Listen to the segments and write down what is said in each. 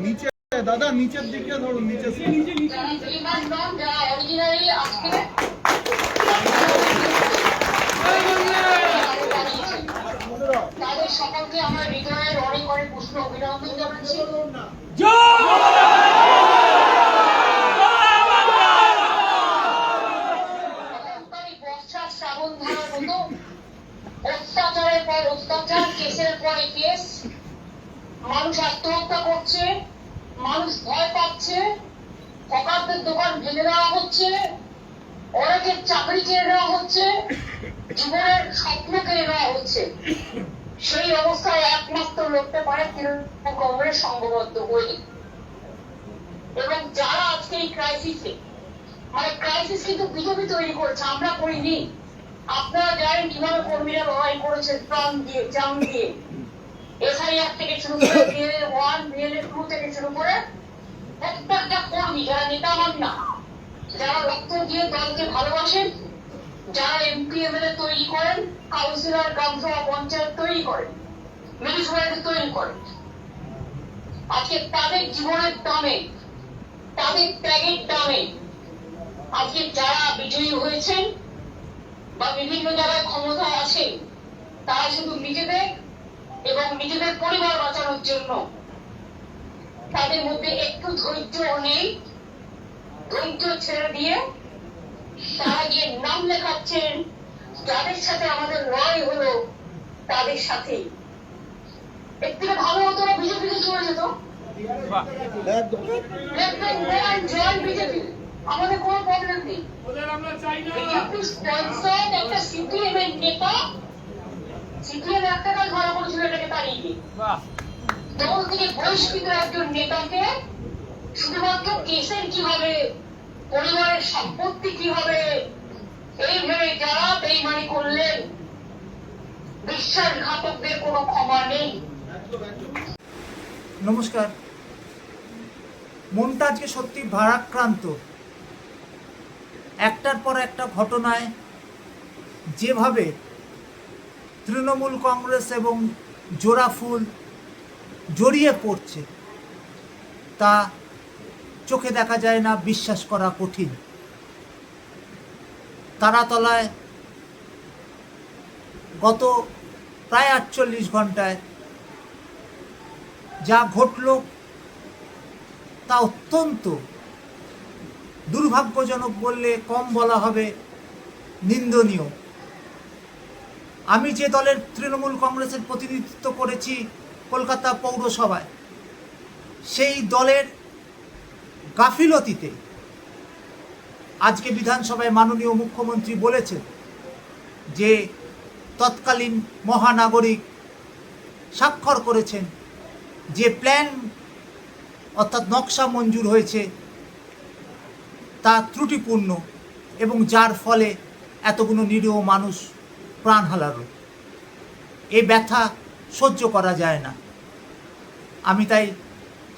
নিচে দাদা, নিচের দিকে ধরুন, নিচে তাদের সকলকে আমার হৃদয়ের অনেক অনেক উষ্ণ অভিনন্দন জানাচ্ছি। বর্ষার শ্রাবণ ধারার মতো অত্যাচারের পর অত্যাচার, কেসের পরে কেস, মানুষ আত্মহত্যা করছে, মানুষ ভয় পাচ্ছে, হকারদের দোকান ভেঙে দেওয়া হচ্ছে, অনেকের চাকরি কেড়ে নেওয়া হচ্ছে, জীবনের স্বপ্ন কেড়ে নেওয়া হচ্ছে। সেই অবস্থায় একমাত্র লড়তে পারে তৃণমূল কংগ্রেস সংঘবদ্ধ হয়ে। এবং যারা আজকে এই ক্রাইসিসে, মানে ক্রাইসিস কিন্তু বিজেপি তৈরি করেছে, আমরা করিনি। আপনারা জানেন কিভাবে কর্মীরা লড়াই করেছে, প্রাণ দিয়ে, জান দিয়ে। এসআইআর থেকে শুরু করে বিএলএ 1, বিএলএ 2 থেকে শুরু করে প্রত্যেকটা কর্মী, যারা নেতা হন না, যারা রক্ত দিয়ে দলকে ভালোবাসেন, যারা এমপি এমএলএ তৈরি করেন, কাউন্সিলর, গ্রামসভা, পঞ্চায়েত তৈরি করেন, মিউনিসিপ্যালিটি তৈরি করেন, আজকে তাদের জীবনের দামে, তাদের ত্যাগের দামে আজকে যারা বিজয়ী হয়েছেন বা বিভিন্ন জায়গায় ক্ষমতায় আছেন, তারা শুধু নিজেদের এবং নিজেদের পরিবার বাঁচানোর জন্য, তাদের মধ্যে একটু ধৈর্য নেই, ধৈর্য ছেড়ে দিয়ে তারা গিয়ে নাম লেখাচ্ছেন যাদের সাথে আমাদের লড়াই হলো, তাদের সাথে। এর থেকে ভালো হতো না বিজেপিতে চলে যেত, জয়েন বিজেপি, আমাদের কোনো প্রবলেম নেই। বিজেপি স্পন্সর্ড একটা সিপিএম এর নেতা, সিপিএম একটা কাজ ভালো করেছিল, এটাকে তাড়িয়ে দিয়ে দল থেকে বহিষ্কৃত একজন নেতাকে শুধুমাত্র কেসের কি হবে, পরিবারের সম্পত্তি কি হবে, এই ভেবে যারা বেইমানি করলেন, বিশ্বাসঘাতকদের কোনো ক্ষমা নেই। নমস্কার। মনটা আজকে সত্যি ভারাক্রান্ত। একটার পর একটা ঘটনায় যেভাবে তৃণমূল কংগ্রেস এবং জোড়াফুল জড়িয়ে পড়ছে, তা চোখে দেখা যায় না, বিশ্বাস করা কঠিন। তারাতলায় গত প্রায় 48 ঘন্টায় যা ঘটল, তা অত্যন্ত দুর্ভাগ্যজনক বললে কম বলা হবে, নিন্দনীয়। আমি যে দলের তৃণমূল কংগ্রেসের প্রতিনিধিত্ব করেছি কলকাতা পৌরসভায়, সেই দলের গাফিলতিতে আজকে বিধানসভায় মাননীয় মুখ্যমন্ত্রী বলেছেন যে তৎকালীন মহানাগরিক স্বাক্ষর করেছেন যে প্ল্যান অর্থাৎ নকশা মঞ্জুর হয়েছে তা ত্রুটিপূর্ণ এবং যার ফলে এতগুলো নিরীহ মানুষ প্রাণ হারালো। এই ব্যথা সহ্য করা যায় না। আমি তাই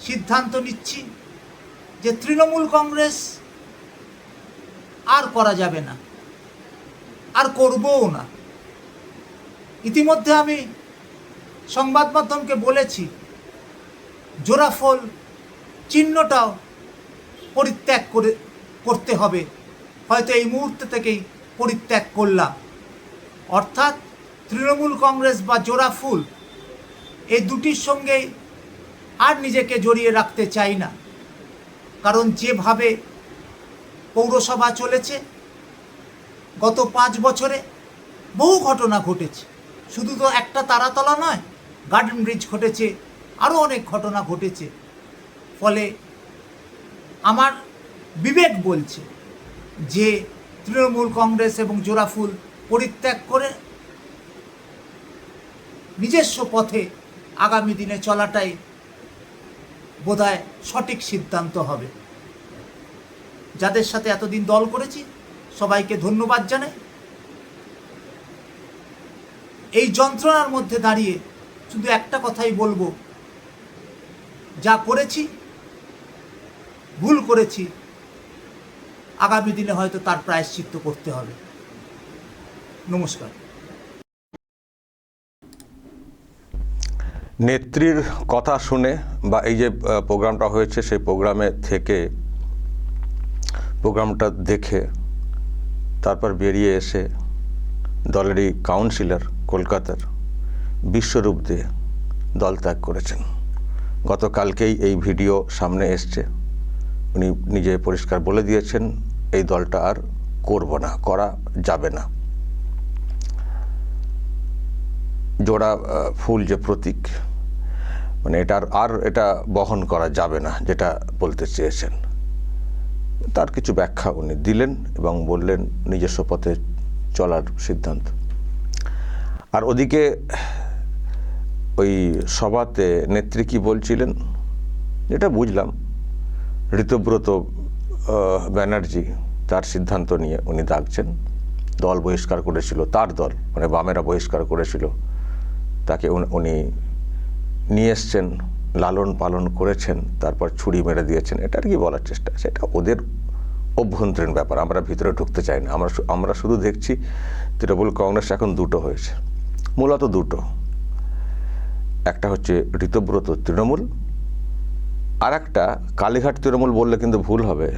সিদ্ধান্ত নিচ্ছি যে তৃণমূল কংগ্রেস আর করা যাবে না, আর করবও না। ইতিমধ্যে আমি সংবাদ মাধ্যমকে বলেছি, জোড়াফল চিহ্নটাও পরিত্যাগ করতে হবে, হয়তো এই মুহূর্তে থেকেই পরিত্যাগ করলাম। অর্থাৎ তৃণমূল কংগ্রেস বা জোড়াফুল, এই দুটির সঙ্গে আর নিজেকে জড়িয়ে রাখতে চাই না। কারণ যেভাবে পৌরসভা চলেছে, গত 5 বছরে বহু ঘটনা ঘটেছে। শুধু তো একটা তারাতলা নয়, গার্ডেন ব্রিজ ঘটেছে, আরও অনেক ঘটনা ঘটেছে। ফলে আমার বিবেক বলছে যে তৃণমূল কংগ্রেস এবং জোড়াফুল পরিত্যাগ করে নিজস্ব পথে আগামী দিনে চলাটাই বোধহয় সঠিক সিদ্ধান্ত হবে। যাদের সাথে এতদিন দল করেছি সবাইকে ধন্যবাদ জানাই। এই যন্ত্রণার মধ্যে দাঁড়িয়ে শুধু একটা কথাই বলবো, যা করেছি ভুল করেছি, আগামী দিনে হয়তো তার প্রায়শ্চিত্ত করতে হবে। নমস্কার। নেত্রীর কথা শুনে বা এই যে প্রোগ্রামটা হয়েছে সেই প্রোগ্রামে থেকে প্রোগ্রামটা দেখে তারপর বেরিয়ে এসে দলেরই কাউন্সিলর কলকাতার বিশ্বরূপ দে দল ত্যাগ করেছেন। গতকালকেই এই ভিডিও সামনে এসছে। উনি নিজে পরিষ্কার বলে দিয়েছেন এই দলটা আর করব না, করা যাবে না। জোড়া ফুল যে প্রতীক, মানে এটা বহন করা যাবে না, যেটা বলতে চেয়েছেন তার কিছু ব্যাখ্যা উনি দিলেন এবং বললেন নিজস্ব পথে চলার সিদ্ধান্ত। আর ওদিকে ওই সভাতে নেত্রী কি বলছিলেন যেটা বুঝলাম, ঋতব্রত ব্যানার্জি তার সিদ্ধান্ত নিয়ে উনি ডাকছেন। দল বহিষ্কার করেছিল, তার দল মানে বামেরা বহিষ্কার করেছিল, তাকে উনি নিয়ে এসছেন, লালন পালন করেছেন, তারপর ছুরি মেরে দিয়েছেন। এটা আর কি বলার চেষ্টা, সেটা ওদের অভ্যন্তরীণ ব্যাপার, আমরা ভিতরে ঢুকতে চাই না। আমরা শুধু দেখছি তৃণমূল কংগ্রেস এখন দুটো হয়েছে, মূলত দুটো। একটা হচ্ছে ঋতব্রত তৃণমূল, আর একটা কালীঘাট তৃণমূল বললে কিন্তু ভুল হবে।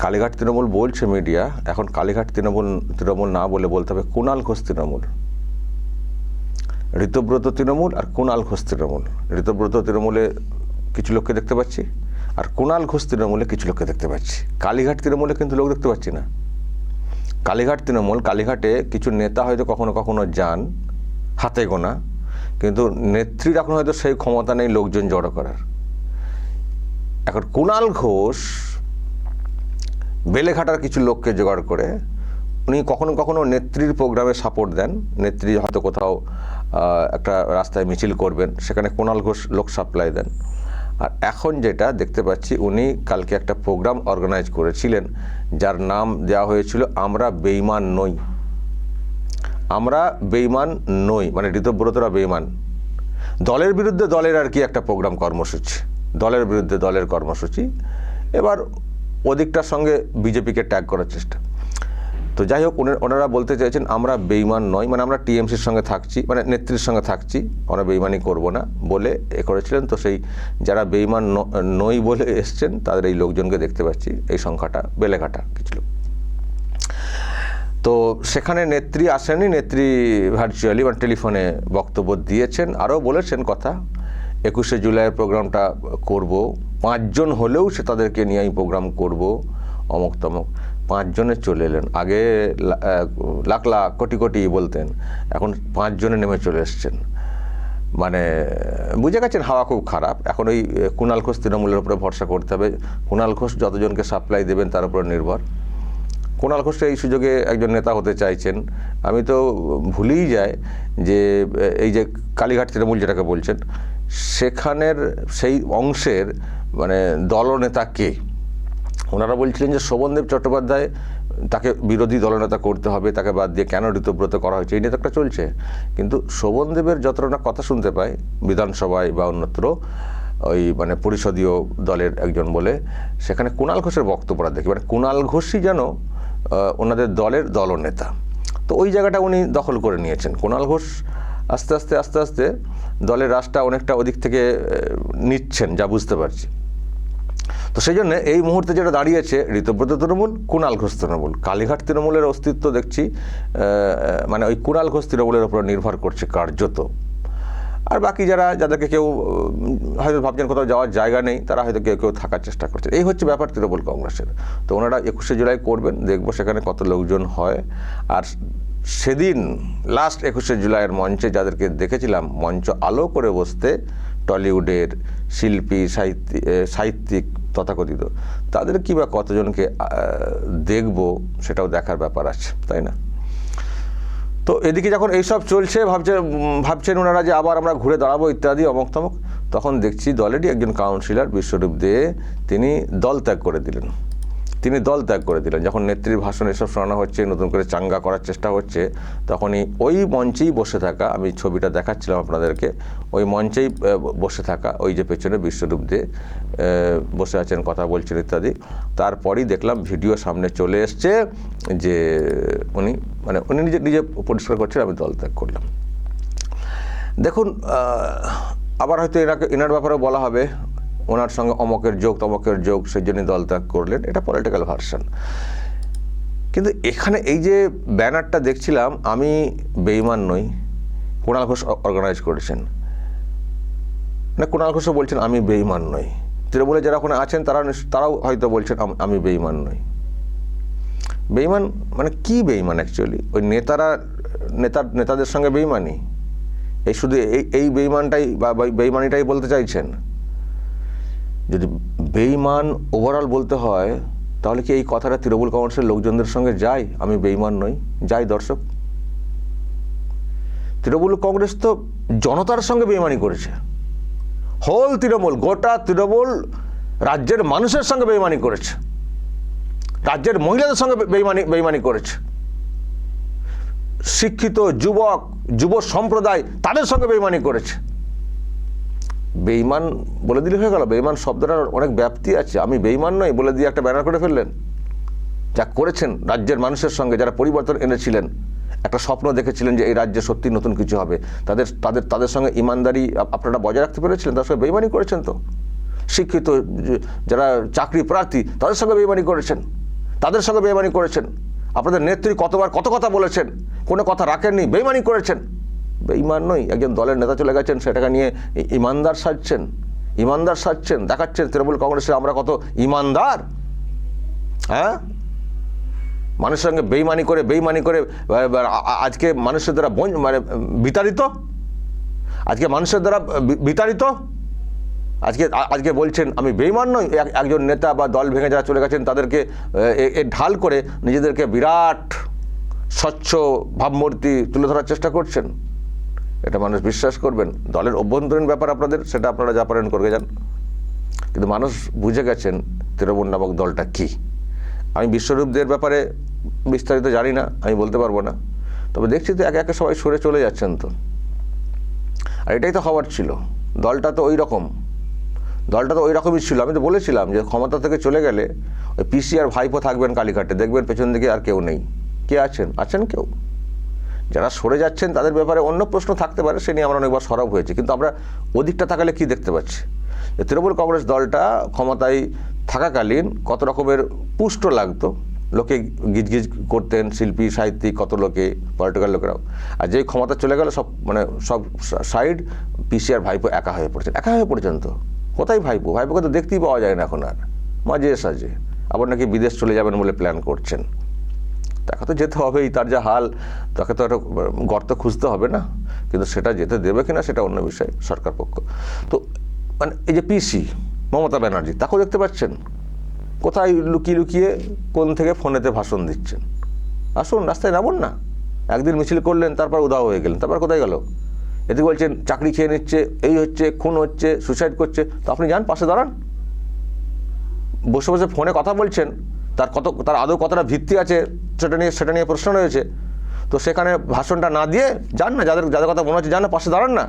কালীঘাট তৃণমূল বলছে মিডিয়া, এখন কালীঘাট তৃণমূল না বলে বলতে হবে কুণাল ঘোষ তৃণমূল। ঋতব্রত তৃণমূল আর কুণাল ঘোষ তৃণমূল। ঋতব্রত তৃণমূলে কিছু লোককে দেখতে পাচ্ছি, আর কুণাল ঘোষ তৃণমূলে কিছু লোককে দেখতে পাচ্ছি। কালীঘাট তৃণমূলে কিন্তু লোক দেখতে পাচ্ছি না। কালীঘাট তৃণমূল, কালীঘাটে কিছু নেতা হয়তো কখনো কখনো যান, হাতে গোনা, কিন্তু নেত্রীর এখন হয়তো সেই ক্ষমতা নেই লোকজন জড়ো করার। এখন কুণাল ঘোষ বেলেঘাটার কিছু লোককে জোগাড় করে উনি কখনো কখনো নেত্রীর প্রোগ্রামে সাপোর্ট দেন। নেত্রী হয়তো কোথাও একটা রাস্তায় মিছিল করবেন, সেখানে কুণাল ঘোষ লোক সাপ্লাই দেন। আর এখন যেটা দেখতে পাচ্ছি, উনি কালকে একটা প্রোগ্রাম অর্গানাইজ করেছিলেন যার নাম দেওয়া হয়েছিল আমরা বেঈমান নই। আমরা বেঈমান নই মানে ঋতব্রতরা বেঈমান। দলের বিরুদ্ধে দলের আর কি একটা প্রোগ্রাম কর্মসূচি, দলের বিরুদ্ধে দলের কর্মসূচি। এবার ওদিকটার সঙ্গে বিজেপিকে ট্যাগ করার চেষ্টা। তো যাই হোক, ওনারা বলতে চাইছেন আমরা বেঈমান নই, মানে আমরা টিএমসির সঙ্গে থাকছি, মানে নেত্রীর সঙ্গে থাকছি, আমরা বেঈমানি করব না বলে এ করেছিলেন। তো সেই যারা বেঈমান নই বলে এসছেন তাদের এই লোকজনকে দেখতে পাচ্ছি, এই সংখ্যাটা বেলেঘাটা কিছু লোক। তো সেখানে নেত্রী আসেনি, নেত্রী ভার্চুয়ালি মানে টেলিফোনে বক্তব্য দিয়েছেন, আরও বলেছেন কথা 21শে জুলাইয়ের প্রোগ্রামটা করব, 5 জন হলেও সে তাদেরকে নিয়ে আমি প্রোগ্রাম করব, অমুক তমুক। 5 জনে চলে এলেন। আগে লাখ লাখ কোটি কোটি বলতেন, এখন 5 জনে নেমে চলে এসছেন। মানে বুঝে গেছেন হাওয়া খুব খারাপ। এখন ওই কুণাল ঘোষ তৃণমূলের উপরে ভরসা করতে হবে। কুণাল ঘোষ যতজনকে সাপ্লাই দেবেন তার উপর নির্ভর। কুণাল ঘোষ এই সুযোগে একজন নেতা হতে চাইছেন। আমি তো ভুলেই যাই যে এই যে কালীঘাট তৃণমূল যেটাকে বলছেন, সেখানের সেই অংশের মানে দলনেতা কে? ওনারা বলছিলেন যে শোভনদেব চট্টোপাধ্যায়, তাকে বিরোধী দলনেতা করতে হবে, তাকে বাদ দিয়ে কেন ঋতব্রত করা হয়েছে এই নেতাটা চলছে। কিন্তু শোভনদেবের যতটা না কথা শুনতে পাই বিধানসভায় বা অন্যত্র, ওই মানে পরিষদীয় দলের একজন বলে, সেখানে কুণাল ঘোষের বক্তব্যটা দেখি, মানে কুণাল ঘোষই যেন ওনাদের দলের দলনেতা। তো ওই জায়গাটা উনি দখল করে নিয়েছেন। কুণাল ঘোষ আস্তে আস্তে দলের রাশটা অনেকটা ওদিক থেকে নিচ্ছেন, যা বুঝতে পারছি। তো সেই জন্য এই মুহূর্তে যেটা দাঁড়িয়েছে, ঋতব্রত তৃণমূল, কুণাল ঘোষ তৃণমূল। কালীঘাট তৃণমূলের অস্তিত্ব দেখছি মানে ওই কুণাল ঘোষ তৃণমূলের উপর নির্ভর করছে কার্যত। আর বাকি যাদেরকে কেউ হয়তো ভাবছেন কোথাও যাওয়ার জায়গা নেই, তারা হয়তো কেউ থাকার চেষ্টা করছে। এই হচ্ছে ব্যাপার তৃণমূল কংগ্রেসের। তো ওনারা 21শে জুলাই করবেন, দেখবো সেখানে কত লোকজন হয়। আর সেদিন লাস্ট 21শে জুলাইয়ের মঞ্চে যাদেরকে দেখেছিলাম মঞ্চ আলো করে বসতে, টলিউডের শিল্পী সাহিত্যিক তথাকথিত, তাদের কি বা কতজনকে দেখবো সেটাও দেখার ব্যাপার আছে, তাই না? তো এদিকে যখন এইসব চলছে, ভাবছেন ওনারা যে আবার আমরা ঘুরে দাঁড়াবো ইত্যাদি অমুক তমুক, তখন দেখছি দলেরই একজন কাউন্সিলর বিশ্বরূপ দে তিনি দল ত্যাগ করে দিলেন। যখন নেত্রীর ভাষণ এসব শোনানো হচ্ছে, নতুন করে চাঙ্গা করার চেষ্টা হচ্ছে, তখনই ওই মঞ্চেই বসে থাকা, আমি ছবিটা দেখাচ্ছিলাম আপনাদেরকে, ওই মঞ্চেই বসে থাকা ওই যে পেছনে বিশ্বরূপ দে বসে আছেন, কথা বলছেন ইত্যাদি। তারপরই দেখলাম ভিডিও সামনে চলে এসছে যে উনি নিজে পরিষ্কার করছেন আমি দল ত্যাগ করলাম। দেখুন, আবার হয়তো এনার ব্যাপারে বলা হবে ওনার সঙ্গে অমকের যোগ তমকের যোগ, সেই জন্যই দল ত্যাগ করলেন, এটা পলিটিক্যাল ভার্সন। কিন্তু এখানে এই যে ব্যানারটা দেখছিলাম, আমি বেঈমান নই, কুণাল ঘোষ অর্গানাইজ করেছেন, না কুণাল ঘোষও বলছেন আমি বেঈমান নই, তৃণমূলে যারা ওখানে আছেন তারাও হয়তো বলছেন আমি বেঈমান নই। বেঈমান মানে কি বেঈমান অ্যাকচুয়ালি? ওই নেতাদের সঙ্গে বেঈমানি, এই শুধু এই বেঈমানটাই বা বেঈমানিটাই বলতে চাইছেন? যদি বেঈমান ওভারঅল বলতে হয় তাহলে কি এই কথাটা তৃণমূল কংগ্রেসের লোকজনদের সঙ্গে যায় আমি বেঈমান নই? যায় দর্শক? তৃণমূল কংগ্রেস তো জনতার সঙ্গে বেঈমানি করেছে, হোল তৃণমূল, গোটা তৃণমূল রাজ্যের মানুষের সঙ্গে বেঈমানি করেছে, রাজ্যের মহিলাদের সঙ্গে বেঈমানি করেছে, শিক্ষিত যুব সম্প্রদায় তাদের সঙ্গে বেঈমানি করেছে। বেঈমান বলে দিলে হয়ে গেল? বেঈমান শব্দটার অনেক ব্যাপ্তি আছে। আমি বেঈমান নই বলে দিয়ে একটা ব্যানার করে ফেললেন। যা করেছেন রাজ্যের মানুষের সঙ্গে, যারা পরিবর্তন এনেছিলেন, একটা স্বপ্ন দেখেছিলেন যে এই রাজ্যে সত্যি নতুন কিছু হবে, তাদের সঙ্গে ইমানদারি আপনারা বজায় রাখতে পেরেছিলেন? তাদের সঙ্গে বেঈমানি করেছেন তো। শিক্ষিত যারা চাকরি প্রার্থী তাদের সঙ্গে বেঈমানি করেছেন, তাদের সঙ্গে বেঈমানি করেছেন। আপনাদের নেত্রী কতবার কত কথা বলেছেন, কোনো কথা রাখেননি, বেঈমানি করেছেন। বেঈমান নই, একজন দলের নেতা চলে গেছেন, সেটাকে নিয়ে ইমানদার সাজছেন, দেখাচ্ছেন তৃণমূল কংগ্রেসে আমরা কত ইমানদার। হ্যাঁ, মানুষের সঙ্গে বেঈমানি করে আজকে মানুষের দ্বারা বিতাড়িত, আজকে বলছেন আমি বেঈমান নই। একজন নেতা বা দল ভেঙে যারা চলে গেছেন তাদেরকে ঢাল করে নিজেদেরকে বিরাট স্বচ্ছ ভাবমূর্তি তুলে ধরার চেষ্টা করছেন। এটা মানুষ বিশ্বাস করবেন? দলের অভ্যন্তরীণ ব্যাপার আপনাদের, সেটা আপনারা যা পারেন করে যান, কিন্তু মানুষ বুঝে গেছেন তৃণমূল নামক দলটা কি। আমি বিশ্বরূপদের ব্যাপারে বিস্তারিত জানি না, আমি বলতে পারবো না, তবে দেখছি তো একে একে সবাই সরে চলে যাচ্ছেন তো। আর এটাই তো হওয়ার ছিল, দলটা তো ওই রকমই ছিল। আমি তো বলেছিলাম যে ক্ষমতা থেকে চলে গেলে ওই পিসি আর ভাইপো থাকবেন কালীঘাটে, দেখবেন পেছন দিকে আর কেউ নেই। কে আছেন কেউ? যারা সরে যাচ্ছেন তাদের ব্যাপারে অন্য প্রশ্ন থাকতে পারে, সে নিয়ে আমরা অনেকবার সরব হয়েছে, কিন্তু আমরা ওদিকটা তাকালে কি দেখতে পাচ্ছি? তৃণমূল কংগ্রেস দলটা ক্ষমতায় থাকাকালীন কত রকমের পুষ্ট লাগতো, লোকে গিজগিজ করতেন, শিল্পী সাহিত্যিক কত লোকে, পলিটিক্যাল লোকেরাও। আর যেই ক্ষমতা চলে গেল সব সাইড পিসি আর ভাইপো একা হয়ে পড়েছেন তো। কোথায় ভাইপোকে তো দেখতেই পাওয়া যায় না এখন আর, মাঝে সাজে। আবার নাকি বিদেশ চলে যাবেন বলে প্ল্যান করছেন। তাকে তো যেতে হবেই, তার যা হাল, তাকে তো একটা গর্ত খুঁজতে হবে না, কিন্তু সেটা যেতে দেবে কিনা সেটা অন্য বিষয়, সরকার পক্ষ। তো মানে এই যে পিসি মমতা ব্যানার্জি, তাকেও দেখতে পাচ্ছেন কোথায় লুকিয়ে কোন থেকে ফোনেতে ভাষণ দিচ্ছেন। আসুন রাস্তায় নামুন না। একদিন মিছিল করলেন, তারপর উধাও হয়ে গেলেন, তারপর কোথায় গেল? এদিকে বলছেন চাকরি খেয়ে নিচ্ছে, এই হচ্ছে, খুন হচ্ছে, সুসাইড করছে, তো আপনি যান পাশে দাঁড়ান। বসে বসে ফোনে কথা বলছেন, তার আদৌ কতটা ভিত্তি আছে সেটা নিয়ে প্রশ্ন রয়েছে। তো সেখানে ভাষণটা না দিয়ে যান না, যাদের কথা মনে হচ্ছে যান না, পাশে দাঁড়ান না।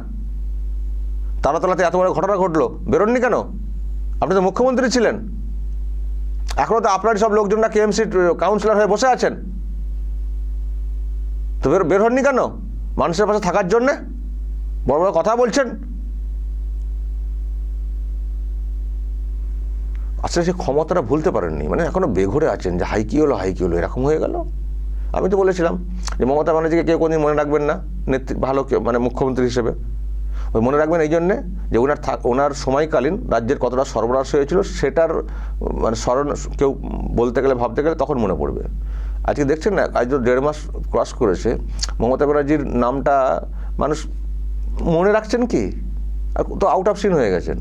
তারাতলাতে এত বড় ঘটনা ঘটলো, বেরোননি কেন? আপনি তো মুখ্যমন্ত্রী ছিলেন, এখনও তো আপনার সব লোকজনরা কেএমসি কাউন্সিলর হয়ে বসে আছেন, তো বের হননি কেন? মানুষের পাশে থাকার জন্যে বড় বড় কথা বলছেন। আসলে সে ক্ষমতাটা ভুলতে পারেননি, মানে এখনো বেঘরে আছেন যে হাই কি হলো এরকম হয়ে গেল। আমি তো বলেছিলাম যে মমতা ব্যানার্জিকে কেউ কোনোদিন মনে রাখবেন না ভালো মানে মুখ্যমন্ত্রী হিসেবে। ওই মনে রাখবেন এই জন্যে যে ওনার সময়কালীন রাজ্যের কতটা সর্বনাশ হয়েছিল সেটার মানে স্মরণ কেউ বলতে গেলে ভাবতে গেলে তখন মনে পড়বে। আজকে দেখছেন না, আজ তো 1.5 মাস ক্রস করেছে, মমতা ব্যানার্জির নামটা মানুষ মনে রাখছেন কি? আর তো আউট অফ সিন হয়ে গেছেন।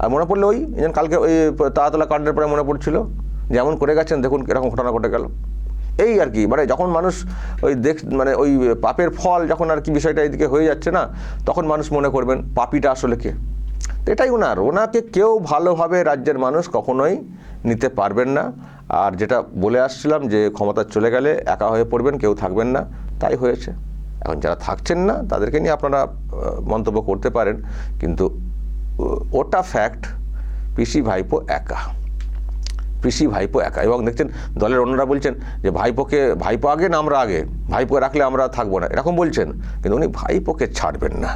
আর মনে পড়লে ওই কালকে ওই তারাতলা কাণ্ডের পরে মনে পড়ছিল, যেমন করে গেছেন দেখুন এরকম ঘটনা ঘটে গেল। এই আর কি, মানে যখন মানুষ মানে ওই পাপের ফল যখন আর কি বিষয়টা এইদিকে হয়ে যাচ্ছে না, তখন মানুষ মনে করবেন পাপীটা আসলে কে। তো এটাই ওনাকে কেউ ভালোভাবে রাজ্যের মানুষ কখনোই নিতে পারবেন না। আর যেটা বলে আসছিলাম যে ক্ষমতা চলে গেলে একা হয়ে পড়বেন, কেউ থাকবেন না, তাই হয়েছে। এখন যারা থাকছেন না তাদেরকে নিয়ে আপনারা মন্তব্য করতে পারেন, কিন্তু ওটা ফ্যাক্ট, পিসি ভাইপো একা। এবং দেখছেন দলের অন্যরা বলছেন যে ভাইপো আগে না আমরা আগে, ভাইপোকে রাখলে আমরা থাকবো না, এরকম বলছেন, কিন্তু উনি ভাইপোকে ছাড়বেন না।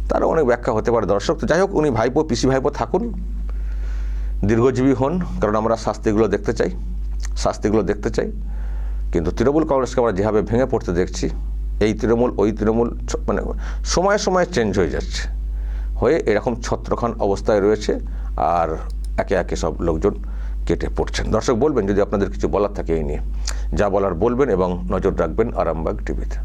তারও অনেক ব্যাখ্যা হতে পারে দর্শক। তো যাই হোক, উনি ভাইপো, পিসি ভাইপো থাকুন, দীর্ঘজীবী হন, কারণ আমরা শাস্তিগুলো দেখতে চাই। কিন্তু তৃণমূল কংগ্রেসকে আমরা যেভাবে ভেঙে পড়তে দেখছি, এই তৃণমূল ওই তৃণমূল মানে সময়ে সময়ে চেঞ্জ হয়ে যাচ্ছে, হয়ে এরকম ছত্রখান অবস্থায় রয়েছে, আর একে একে সব লোকজন কেটে পড়ছেন। দর্শক বলবেন যদি আপনাদের কিছু বলার থাকে এই নিয়ে, যা বলার বলবেন এবং নজর রাখবেন আরামবাগ টিভিতে।